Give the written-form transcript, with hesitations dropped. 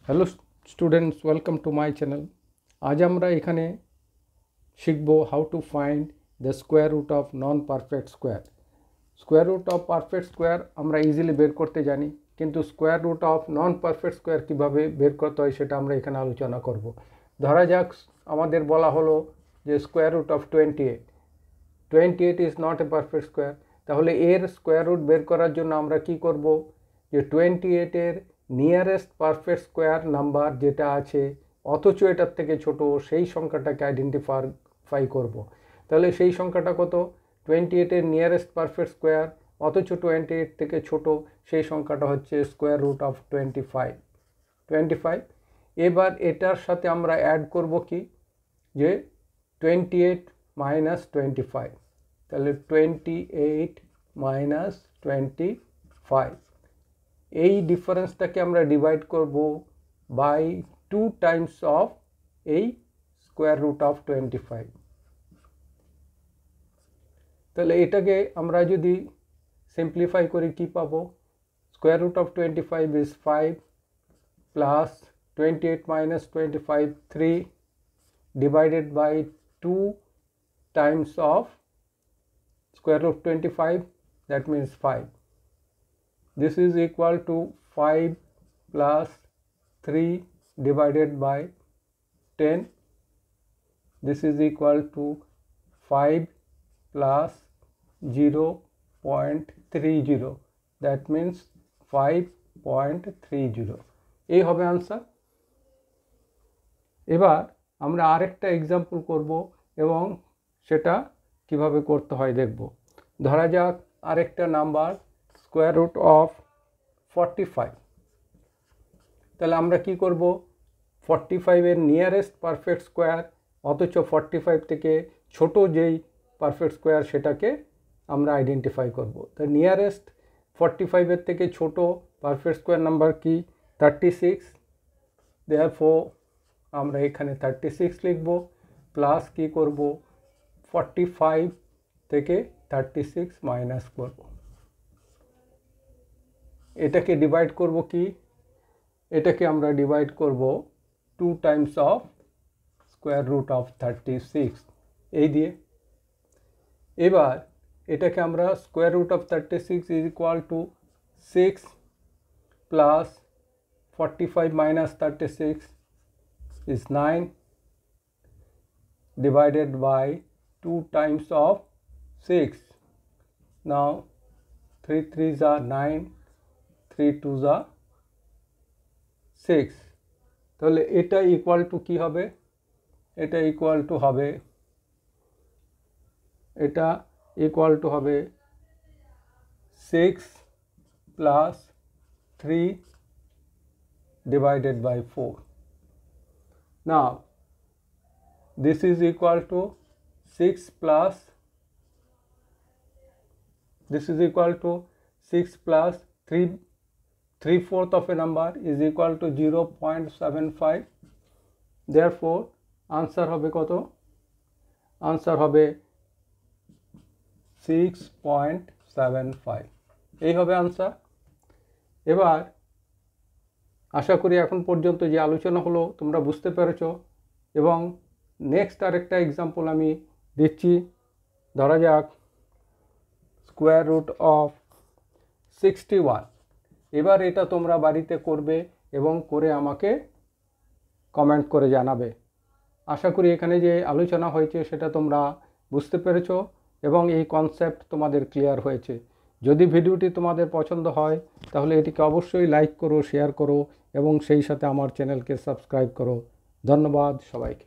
Hello students, welcome to my channel. আজ আমরা এখানে শিখব how to find the square root of non perfect square. Square root of perfect square আমরা easily বের করতে জানি, কিন্তু square root of non perfect square কীভাবে বের করতে হয় সেটা আমরা এখানে আলোচনা করব। ধরা যাক আমাদের বলা হলো যে square root of 28 is not a perfect square. তাহলে এর স্কোয়ার রুট বের করার জন্য আমরা কি করব, যে 28-এর নিয়ারেস্ট পারফেক্ট স্কোয়ার নাম্বার যেটা আছে অথচ এটার থেকে ছোট সেই সংখ্যাটাকে আইডেন্টিফাই করব। তাহলে সেই সংখ্যাটা কত? 28-এর নিয়ারেস্ট পারফেক্ট স্কোয়ার অথচ 28 থেকে ছোট সেই সংখ্যাটা হচ্ছে স্কোয়ার রুট অফ 25। এবার এটার সাথে আমরা অ্যাড করব কি, যে 28 মাইনাস 25। তাহলে 28 মাইনাস 25, এই ডিফারেন্সটাকে আমরা ডিভাইড করব বাই 2 টাইমস অফ এই স্কোয়ার রুট অফ 25। তাহলে এটাকে আমরা যদি সিম্পলিফাই করি কি পাবো? Square root of 25 is 5 plus 28 minus 25 3 divided by 2 times of square root of 25, that means 5. This is equal to 5 plus 3 divided by 10. This is equal to 5 plus 0.30, that means 5.30. এই হবে answer. এবার আমরা আরেকটা example করব এবং সেটা কিভাবে করতে হয় দেখব। ধরা যাক আরেকটা নাম্বার স্কোয়ার রুট অফ 45। তাহলে আমরা কি করব, 45-এর নিয়ারেস্ট পারফেক্ট স্কোয়ার অথচ 45 থেকে ছোট যেই পারফেক্ট স্কোয়ার সেটাকে আমরা আইডেন্টিফাই করব। তো নিয়ারেস্ট 45-এর থেকে ছোট পারফেক্ট স্কোয়ার নাম্বার কি? 36। দেয়ারফর আমরা এখানে 36 লিখব, প্লাস কি করব, 45 থেকে 36 মাইনাস করব। এটাকে ডিভাইড করব কি? এটাকে আমরা ডিভাইড করব 2 times of square root of 36 এই দিয়ে। এবার এটাকে আমরা square root of 36 is equal to 6 plus 45 minus 36 is 9 divided by 2 times of 6. Now 3 3s are 9, 3 2s are 6. তাহলে এটা ইকুয়াল টু কি হবে? এটা ইকুয়াল টু হবে 6 plus 3 divided by 4. Now this is equal to 6 plus 3/4 of a number is equal to 0.75. Therefore answer হবে কত? answer হবে 6.75। এই হবে আনসার। এবার আশা করি এখন পর্যন্ত যে আলোচনা হলো তোমরা বুঝতে পেরেছো, এবং নেক্সট আরেকটা এক্সাম্পল আমি দিচ্ছি। ধরা যাক স্কোয়ার রুট অফ 61। এবার এটা তোমরা বাড়িতে করবে এবং করে আমাকে কমেন্ট করে জানাবে। আশা করি এখানে যে আলোচনা হয়েছে সেটা তোমরা বুঝতে পেরেছো এবং এই কনসেপ্ট তোমাদের ক্লিয়ার হয়েছে। যদি ভিডিওটি তোমাদের পছন্দ হয় তাহলে এটিকে অবশ্যই লাইক করো, শেয়ার করো এবং সেই সাথে আমার চ্যানেলকে সাবস্ক্রাইব করো। ধন্যবাদ সবাইকে।